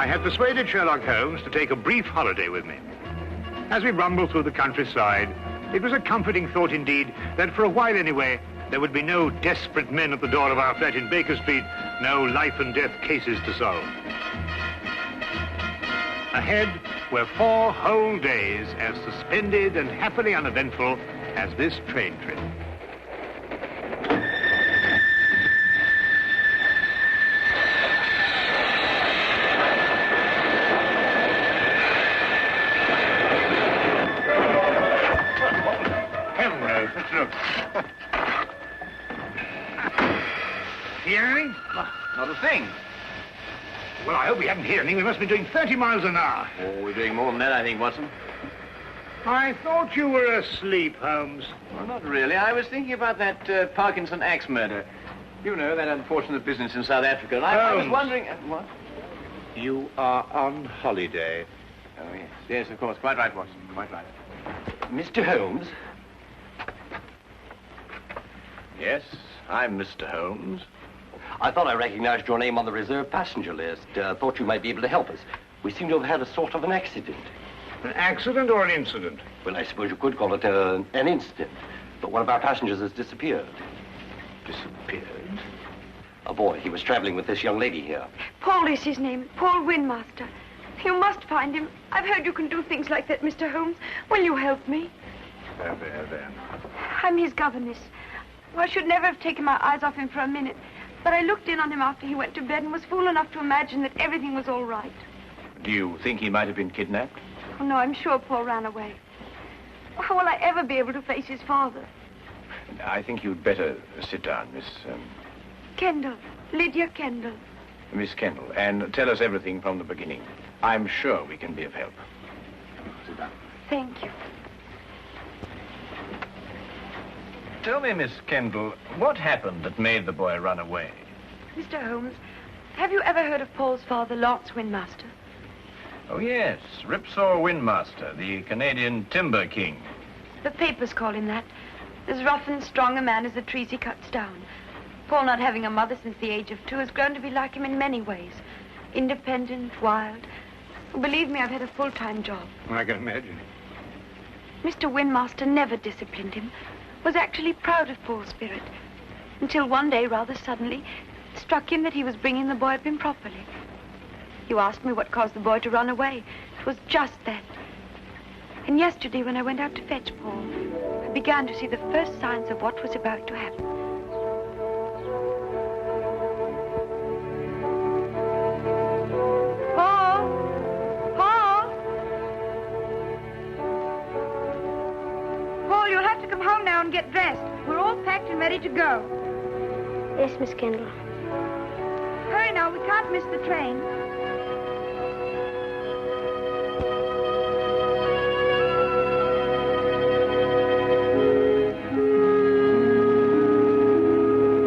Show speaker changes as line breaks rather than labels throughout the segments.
I had persuaded Sherlock Holmes to take a brief holiday with me. As we rumbled through the countryside, it was a comforting thought indeed that for a while anyway, there would be no desperate men at the door of our flat in Baker Street, no life and death cases to solve. Ahead were 4 whole days as suspended and happily uneventful as this train trip. Hear anything?
Not a thing.
Well, I hope we haven't heard anything. We must be doing 30 miles an hour.
Oh, we're doing more than that, I think, Watson.
I thought you were asleep, Holmes.
Well, not really. I was thinking about that Parkinson axe murder. You know, that unfortunate business in South Africa. And I was wondering... what?
You are on holiday.
Oh, yes. Yes, of course. Quite right, Watson. Quite right. Mr. Holmes? Yes, I'm Mr. Holmes.
I thought I recognized your name on the reserve passenger list. Thought you might be able to help us. We seem to have had a sort of an accident.
An accident or an incident?
Well, I suppose you could call it an incident. But one of our passengers has disappeared.
Disappeared?
A boy. He was traveling with this young lady here.
Paul is his name. Paul Windmaster. You must find him. I've heard you can do things like that, Mr. Holmes. Will you help me?
There.
I'm his governess. I should never have taken my eyes off him for a minute. But I looked in on him after he went to bed and was fool enough to imagine that everything was all right.
Do you think he might have been kidnapped?
Oh, no, I'm sure Paul ran away. How will I ever be able to face his father?
I think you'd better sit down, Miss...
Kendall. Lydia Kendall.
Miss Kendall, and tell us everything from the beginning. I'm sure we can be of help. Sit down.
Thank you.
Tell me, Miss Kendall, what happened that made the boy run away?
Mr. Holmes, have you ever heard of Paul's father, Lance Windmaster?
Oh, yes, Ripsaw Windmaster, the Canadian timber king.
The papers call him that. As rough and strong a man as the trees he cuts down. Paul, not having a mother since the age of 2, has grown to be like him in many ways. Independent, wild. Believe me, I've had a full-time job.
I can imagine.
Mr. Windmaster never disciplined him. Was actually proud of Paul's spirit. Until one day, rather suddenly, it struck him that he was bringing the boy up improperly. You asked me what caused the boy to run away. It was just that. And yesterday, when I went out to fetch Paul, I began to see the first signs of what was about to happen. Paul! Paul! Paul, you'll have to come home now and get dressed. We're all packed and ready to go.
Yes, Miss Kendall.
Hurry now, we can't miss the train.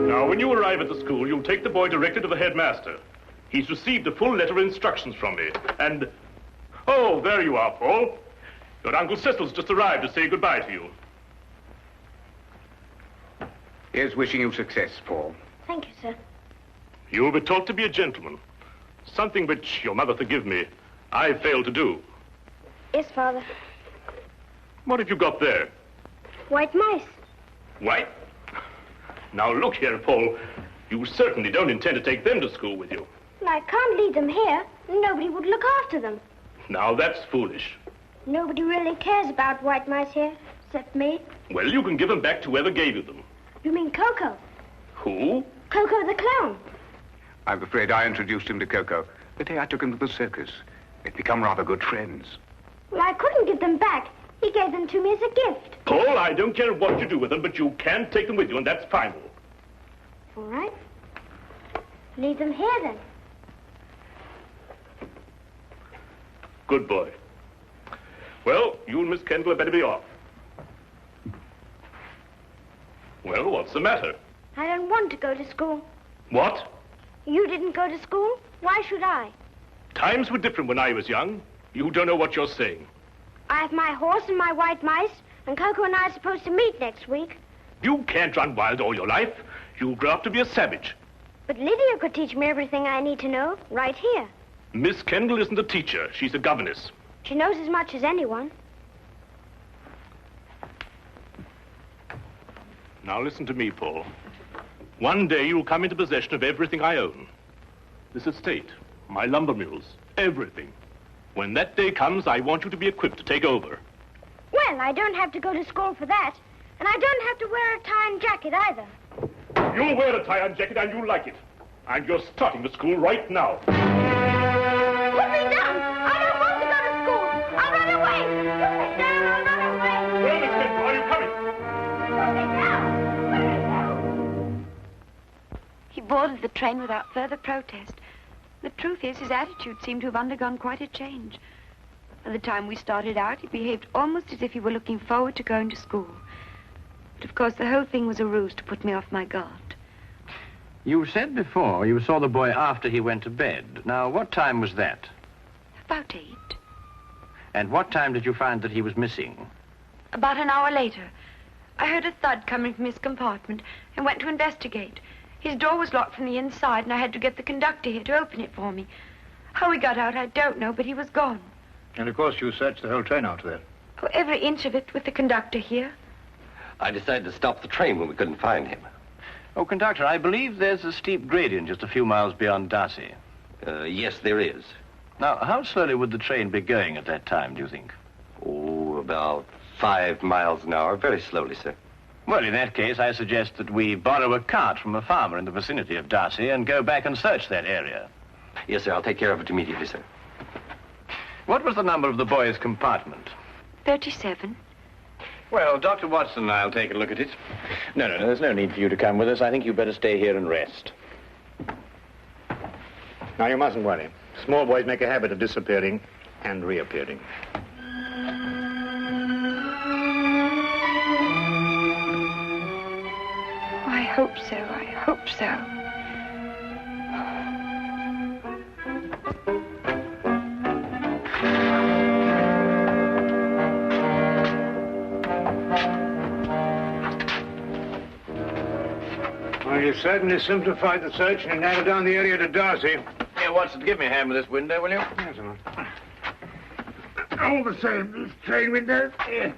Now, when you arrive at the school, you'll take the boy directly to the headmaster. He's received a full letter of instructions from me, and... Oh, there you are, Paul. Your Uncle Cecil's just arrived to say goodbye to you.
Here's wishing you success, Paul.
Thank you, sir.
You will be taught to be a gentleman. Something which, your mother forgive me, I failed to do.
Yes, Father.
What have you got there?
White mice.
White? Now, look here, Paul. You certainly don't intend to take them to school with you.
I can't leave them here. Nobody would look after them.
Now, that's foolish.
Nobody really cares about white mice here, except me.
Well, you can give them back to whoever gave you them.
You mean Coco?
Who?
Coco the clown.
I'm afraid I introduced him to Coco the day I took him to the circus. They've become rather good friends.
Well, I couldn't give them back. He gave them to me as a gift.
Paul, I don't care what you do with them, but you can take them with you, and that's final.
All right. Leave them here, then.
Good boy. Well, you and Miss Kendall had better be off. Well, what's the matter?
I don't want to go to school.
What?
You didn't go to school? Why should I?
Times were different when I was young. You don't know what you're saying.
I have my horse and my white mice, and Coco and I are supposed to meet next week.
You can't run wild all your life. You'll grow up to be a savage.
But Lydia could teach me everything I need to know right here.
Miss Kendall isn't a teacher. She's a governess.
She knows as much as anyone.
Now listen to me, Paul. One day you'll come into possession of everything I own. This estate, my lumber mills, everything. When that day comes, I want you to be equipped to take over.
Well, I don't have to go to school for that. And I don't have to wear a tie and jacket either.
You'll wear a tie and jacket and you'll like it. And you're starting to school right now.
Put me down! I don't want to go to school! I'll run away! Put me down! I'll run away!
Well, Miss Kendall, are you coming?
Put me down! Put me down!
He boarded the train without further protest. The truth is, his attitude seemed to have undergone quite a change. By the time we started out, he behaved almost as if he were looking forward to going to school. But of course, the whole thing was a ruse to put me off my guard.
You said before you saw the boy after he went to bed. Now, what time was that?
About 8.
And what time did you find that he was missing?
About an hour later, I heard a thud coming from his compartment and went to investigate. His door was locked from the inside, and I had to get the conductor here to open it for me. How he got out, I don't know, but he was gone.
And of course you searched the whole train after that.
Oh, every inch of it with the conductor here.
I decided to stop the train when we couldn't find him.
Oh, conductor, I believe there's a steep gradient just a few miles beyond Darcy.
Yes, there is.
Now, how slowly would the train be going at that time, do you think?
Oh, about 5 miles an hour. Very slowly, sir.
Well, in that case, I suggest that we borrow a cart from a farmer in the vicinity of Darcy and go back and search that area.
Yes, sir. I'll take care of it immediately, sir.
What was the number of the boy's compartment?
37.
Well, Dr. Watson and I'll take a look at it. No, there's no need for you to come with us. I think you'd better stay here and rest.
Now, you mustn't worry. Small boys make a habit of disappearing and reappearing.
Oh, I hope so. I hope so.
Well, you certainly simplified the search and narrowed down the area to Darcy.
Here, Watson, give me a hand with this window, will you?
Yes, sir. All the same, these train windows. Yeah.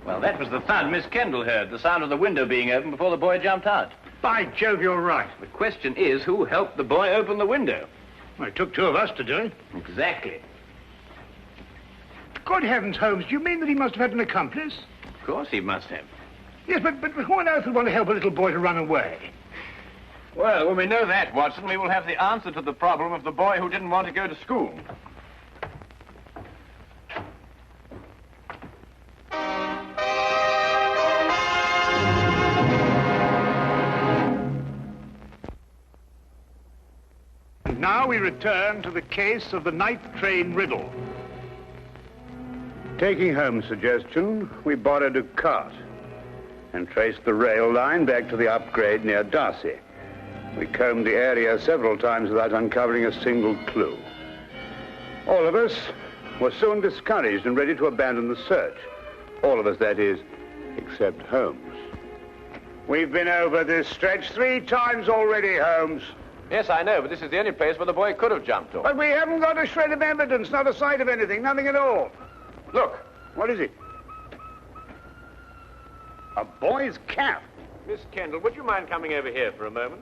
Well, that was the thud Miss Kendall heard, the sound of the window being opened before the boy jumped out.
By Jove, you're right.
The question is, who helped the boy open the window?
Well, it took 2 of us to do it.
Exactly.
Good heavens, Holmes, do you mean that he must have had an accomplice?
Of course he must have.
Yes, but who on earth would want to help a little boy to run away?
Well, when we know that, Watson, we will have the answer to the problem of the boy who didn't want to go to school.
And now we return to the case of the night train riddle. Taking Holmes' suggestion, we borrowed a cart and traced the rail line back to the upgrade near Darcy. We combed the area several times without uncovering a single clue. All of us were soon discouraged and ready to abandon the search. All of us, that is, except Holmes. We've been over this stretch 3 times already, Holmes.
Yes, I know, but this is the only place where the boy could have jumped off.
But we haven't got a shred of evidence, not a sight of anything, nothing at all.
Look,
What is it? A boy's cap.
Miss Kendall, would you mind coming over here for a moment?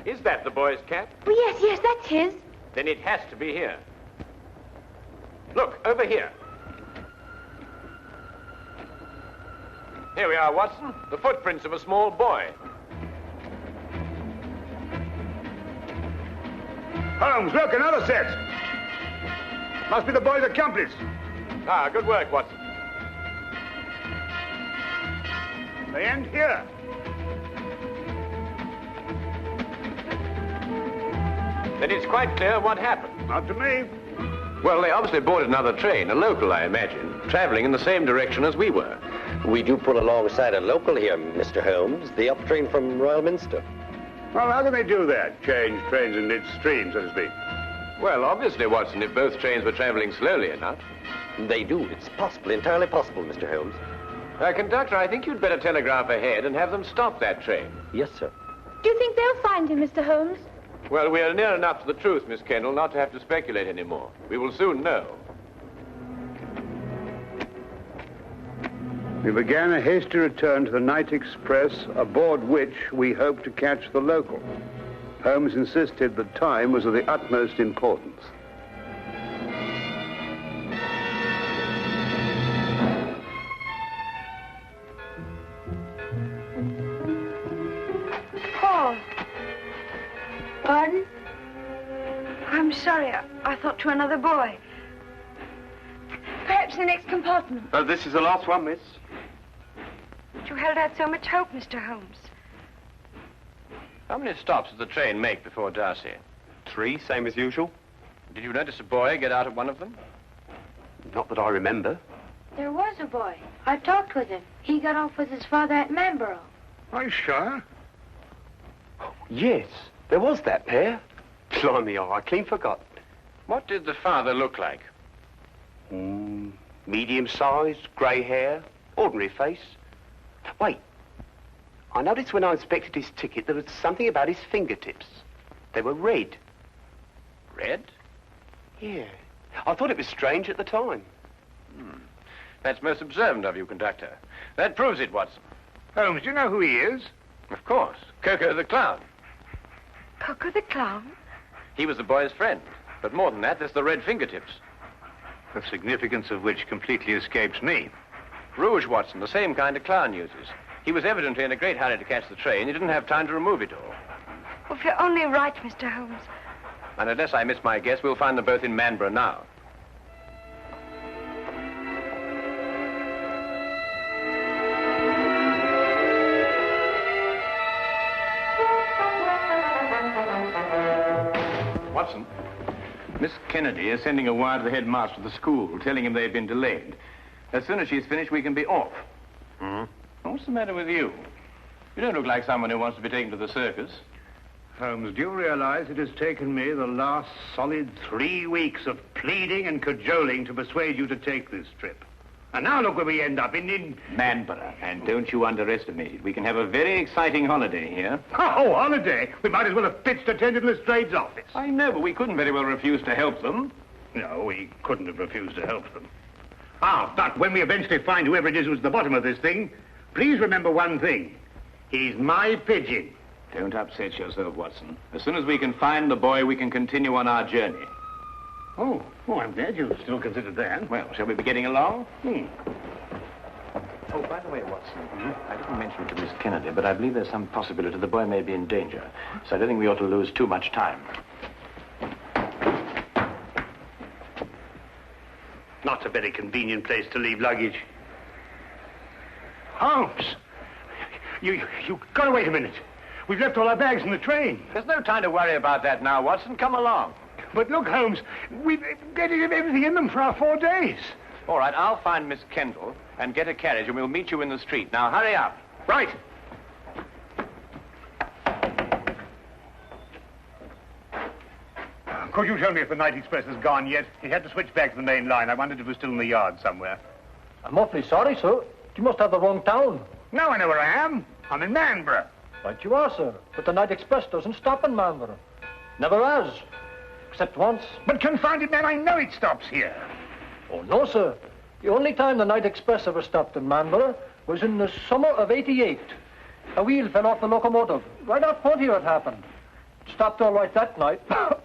Is that the boy's cap?
Oh, yes, that's his.
Then it has to be here. Look, over here. Here we are, Watson. The footprints of a small boy.
Holmes, look, another set. Must be the boy's accomplice.
Ah, good work, Watson.
They end here.
Then it's quite clear what happened.
Not to me.
Well, they obviously boarded another train, a local, I imagine, traveling in the same direction as we were.
We do pull alongside a local here, Mr. Holmes, the up train from Royal Minster.
Well, how can they do that? Change trains in midstream, so to speak.
Well, obviously, Watson, if both trains were traveling slowly enough.
They do. It's possible, entirely possible, Mr. Holmes.
Conductor, I think you'd better telegraph ahead and have them stop that train.
Yes, sir.
Do you think they'll find him, Mr. Holmes?
Well, we are near enough to the truth, Miss Kendall, not to have to speculate anymore. We will soon know.
We began a hasty return to the night express, aboard which we hoped to catch the local. Holmes insisted that time was of the utmost importance.
Paul. Pardon? I'm sorry. I thought you were another boy. Perhaps the next compartment.
Well, this is the last one, miss.
You held out so much hope, Mr. Holmes.
How many stops does the train make before Darcy?
3, same as usual.
Did you notice a boy get out at one of them?
Not that I remember.
There was a boy. I talked with him. He got off with his father at Manborough.
Are you sure?
Yes, there was that pair. Blimey, I clean forgot.
What did the father look like?
Medium-sized, grey hair, ordinary face. Wait, I noticed when I inspected his ticket there was something about his fingertips. They were red.
Red?
Yeah. I thought it was strange at the time.
That's most observant of you, conductor. That proves it, Watson.
Holmes, do you know who he is?
Of course. Coco the clown.
Coco the clown?
He was the boy's friend. But more than that, there's the red fingertips.
The significance of which completely escapes me.
Rouge, Watson, the same kind of clown uses. He was evidently in a great hurry to catch the train. He didn't have time to remove it all.
Oh, if you're only right, Mr. Holmes.
And unless I miss my guess, we'll find them both in Manborough now. Watson, Miss Kennedy is sending a wire to the headmaster of the school, telling him they've been delayed. As soon as she's finished, we can be off. What's the matter with you? You don't look like someone who wants to be taken to the circus.
Holmes, do you realize it has taken me the last solid 3 weeks of pleading and cajoling to persuade you to take this trip? And now look where we end up, in
Manborough. And don't you underestimate it. We can have a very exciting holiday here.
Oh, holiday? We might as well have pitched a tent in Lestrade's office.
I know, but we couldn't very well refuse to help them.
No, we couldn't have refused to help them. But when we eventually find whoever it is who's at the bottom of this thing, please remember one thing. He's my pigeon.
Don't upset yourself, Watson. As soon as we can find the boy, we can continue on our journey.
Oh, I'm glad you still considered that.
Well, shall we be getting along? Oh, by the way, Watson, I didn't mention it to Miss Kennedy, but I believe there's some possibility the boy may be in danger. So I don't think we ought to lose too much time.
Not a very convenient place to leave luggage. Holmes! You've got to wait a minute. We've left all our bags in the train.
There's no time to worry about that now, Watson. Come along.
But look, Holmes, we've got everything in them for our 4 days.
All right, I'll find Miss Kendall and get a carriage, and we'll meet you in the street. Now, hurry up.
Right. Could you tell me if the night express has gone yet? He had to switch back to the main line. I wondered if it was still in the yard somewhere.
I'm awfully sorry, sir. You must have the wrong town.
Now I know where I am. I'm in Manborough.
Right you are, sir. But the night express doesn't stop in Manborough. Never has. Except once.
But confound it, man, I know it stops here.
Oh, no, sir. The only time the night express ever stopped in Manborough was in the summer of '88. A wheel fell off the locomotive. Right out front here it happened. It stopped all right that night.
Now,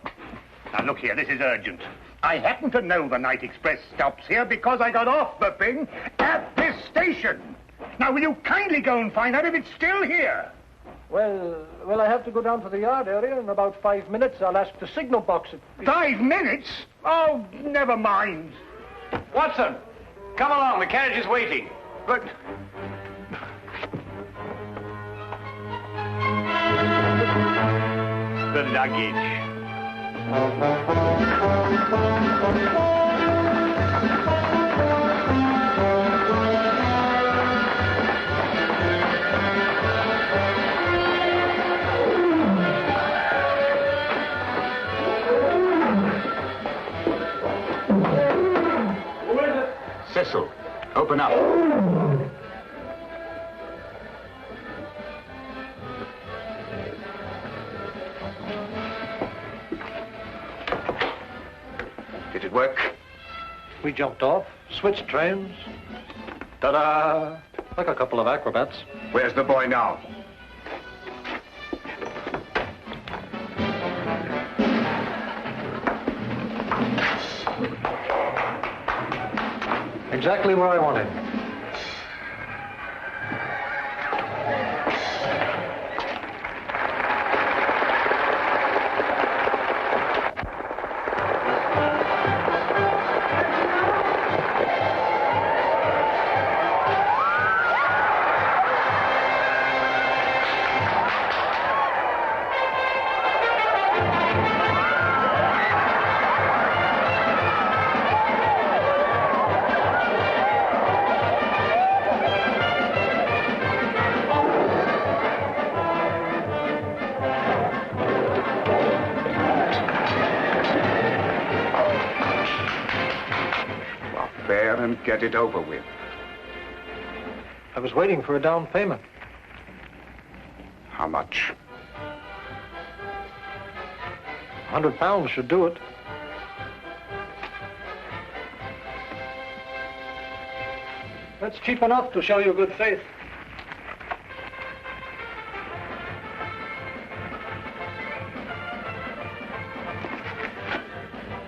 look here, this is urgent. I happen to know the night express stops here because I got off the thing at this station. Now, will you kindly go and find out if it's still here?
Well, I have to go down to the yard area. In about 5 minutes, I'll ask the signal box.
5 minutes? Oh, never mind.
Watson, come along. The carriage is waiting.
But... the luggage. Cecil, open up.
work?
We jumped off, switched trains. Ta-da! Like a couple of acrobats.
Where's the boy now?
Exactly where I want him.
And get it over with.
I was waiting for a down payment.
How much?
£100 should do it. That's cheap enough to show you good faith.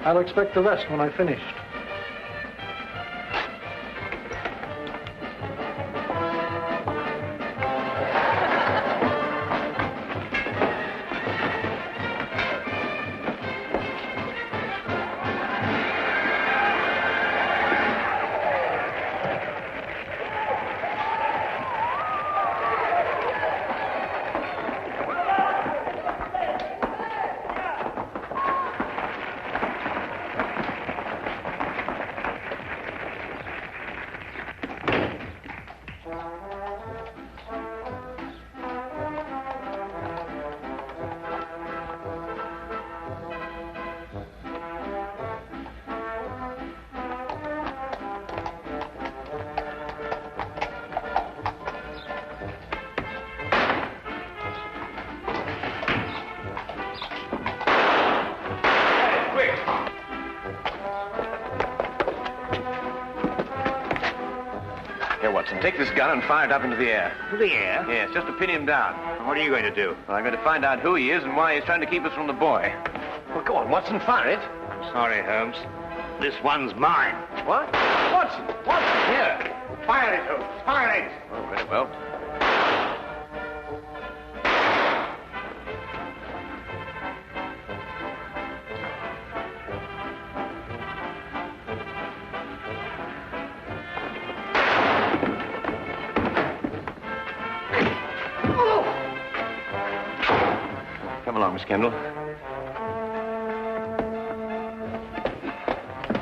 I'll expect the rest when I've finished.
Take this gun and fire it up into the air.
To the air?
Yes, just to pin him down.
And what are you going to do?
Well, I'm going to find out who he is and why he's trying to keep us from the boy. Well, go on, Watson, fire it.
I'm sorry, Holmes. This one's mine.
What? Watson! Watson, here!
Fire it, Holmes. Fire it!
Oh, very well. Come along, Miss Kendall.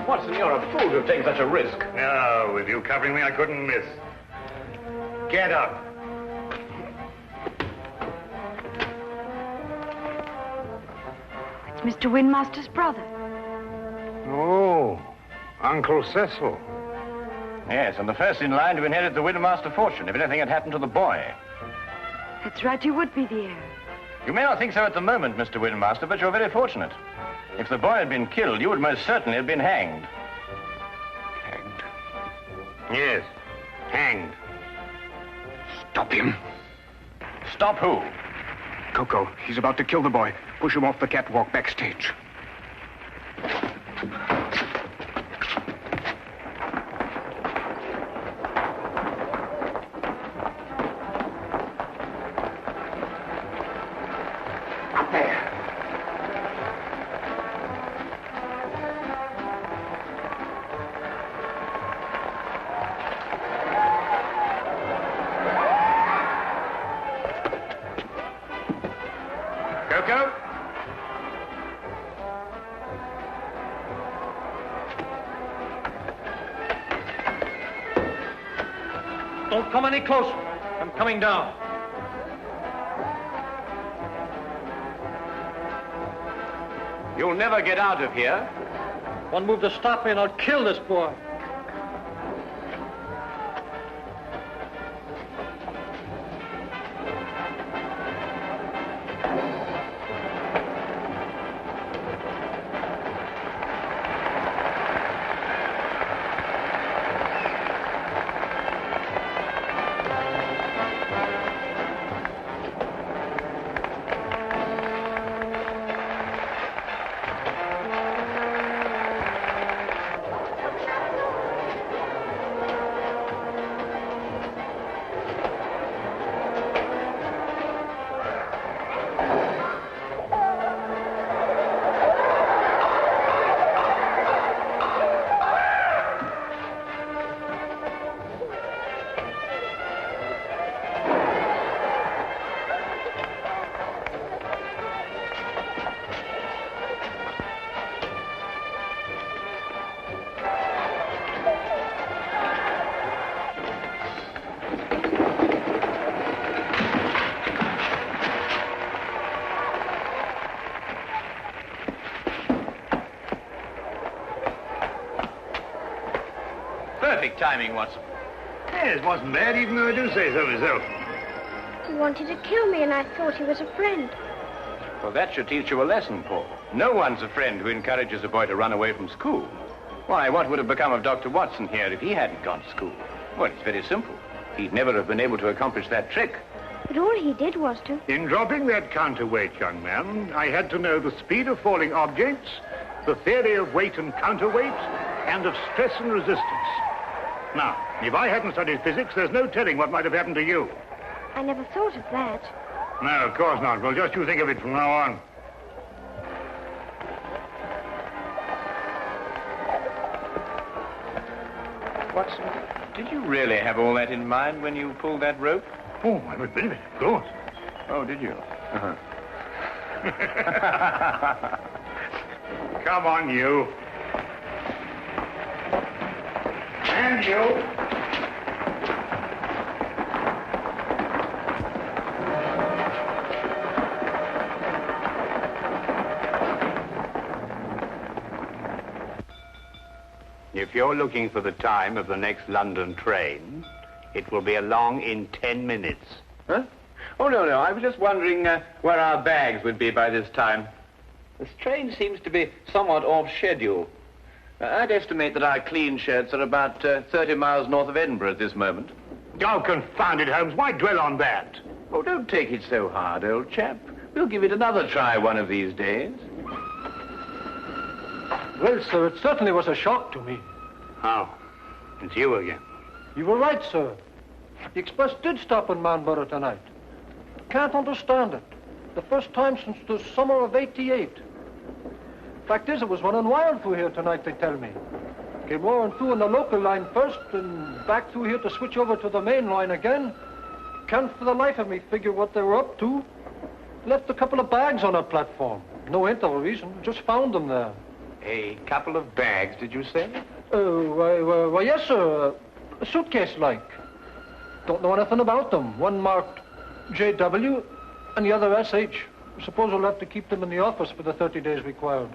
Watson, you're a fool to have taken such a risk.
No, with you covering me, I couldn't miss. Get up.
It's Mr. Windmaster's brother.
Oh, Uncle Cecil.
Yes, and the first in line to inherit the Windmaster fortune if anything had happened to the boy.
That's right, you would be the heir.
You may not think so at the moment, Mr. Windmaster, but you're very fortunate. If the boy had been killed, you would most certainly have been hanged.
Hanged? Yes, hanged.
Stop him.
Stop who?
Coco, he's about to kill the boy. Push him off the catwalk backstage.
Coco?
Don't come any closer. I'm coming down.
You'll never get out of here.
One move to stop me and I'll kill this boy.
Perfect timing, Watson.
Yes, wasn't bad, even though I do say so myself.
He wanted to kill me, and I thought he was a friend.
Well, that should teach you a lesson, Paul. No one's a friend who encourages a boy to run away from school. Why, what would have become of Dr. Watson here if he hadn't gone to school? Well, it's very simple. He'd never have been able to accomplish that trick.
But all he did was to...
In dropping that counterweight, young man, I had to know the speed of falling objects, the theory of weight and counterweight, and of stress and resistance. Now, if I hadn't studied physics, there's no telling what might have happened to you.
I never thought of that.
No, of course not. Well, just you think of it from now on.
Watson, did you really have all that in mind when you pulled that rope?
Oh, every bit of it, of course.
Oh, did you? Uh-huh.
Come on, you. And you. If you're looking for the time of the next London train, it will be along in 10 minutes.
Huh? Oh, no. I was just wondering where our bags would be by this time. This train seems to be somewhat off schedule. I'd estimate that our clean shirts are about 30 miles north of Edinburgh at this moment.
Oh, confound it, Holmes. Why dwell on that?
Oh, don't take it so hard, old chap. We'll give it another try one of these days.
Well, sir, it certainly was a shock to me.
Oh, it's you again.
You were right, sir. The express did stop in Manborough tonight. Can't understand it. The first time since the summer of '88. Fact is, it was running wild through here tonight, they tell me. Came roaring through on the local line first, and back through here to switch over to the main line again. Can't for the life of me figure what they were up to. Left a couple of bags on our platform. No hint of a reason. Just found them there.
A couple of bags, did you say?
Why, yes, sir. A suitcase-like. Don't know anything about them. One marked J.W. and the other S.H. Suppose we'll have to keep them in the office for the 30 days required.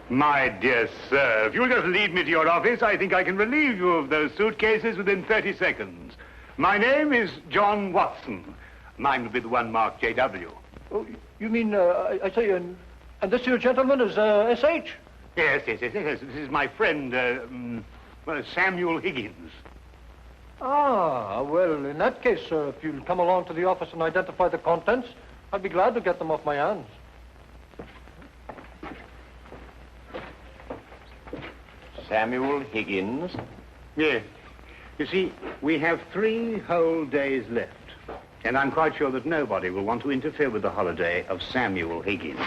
My dear sir, if you'll just lead me to your office, I think I can relieve you of those suitcases within 30 seconds. My name is John Watson. Mine will be the one marked J.W.
Oh, you mean, I say, and this here gentleman is S.H.?
Yes. This is my friend, Samuel Higgins.
Ah, well, in that case, sir, if you'll come along to the office and identify the contents, I'd be glad to get them off my hands.
Samuel Higgins?
Yes. You see, we have 3 whole days left. And I'm quite sure that nobody will want to interfere with the holiday of Samuel Higgins.